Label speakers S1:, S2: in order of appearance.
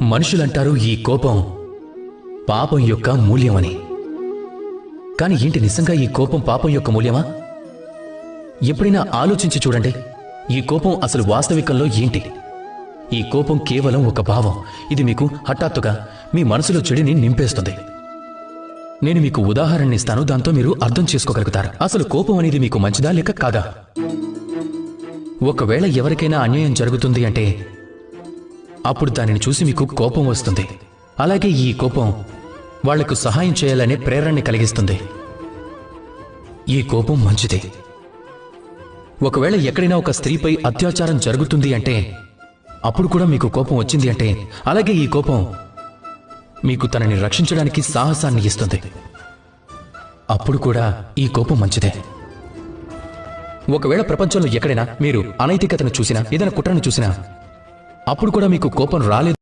S1: మనుషులంటారు ఈ కోపం పాపం యొక్క మూల్యమని. కాని ఏంటి నిజంగా ఈ కోపం పాపం యొక్క మూల్యమా? ఎప్పుడైనా ఆలోచించి చూడండి, ఈ కోపం అసలు వాస్తవికంలో ఏంటి? ఈ కోపం కేవలం ఒక భావం. ఇది మీకు హఠాత్తుగా మీ మనసులో చెడిని నింపేస్తుంది. నేను మీకు ఉదాహరణ ఇస్తాను, దాంతో మీరు అర్థం చేసుకోగలుగుతారు. అసలు కోపం అనేది మీకు మంచిదా లేక కాదా? ఒకవేళ ఎవరికైనా అన్యాయం జరుగుతుంది అంటే అప్పుడు దానిని చూసి మీకు కోపం వస్తుంది. అలాగే ఈ కోపం వాళ్లకు సహాయం చేయాలనే ప్రేరణని కలిగిస్తుంది. ఈ కోపం మంచిది. ఒకవేళ ఎక్కడైనా ఒక స్త్రీపై అత్యాచారం జరుగుతుంది అంటే అప్పుడు కూడా మీకు కోపం వచ్చింది అంటే, అలాగే ఈ కోపం మీకు తనని రక్షించడానికి సాహసాన్ని ఇస్తుంది. అప్పుడు కూడా ఈ కోపం మంచిదే. ఒకవేళ ప్రపంచంలో ఎక్కడైనా మీరు అనైతికతను చూసినా, ఏదైనా కుట్రను చూసినా, అప్పుడు కూడా మీకు కోపం రాలేదు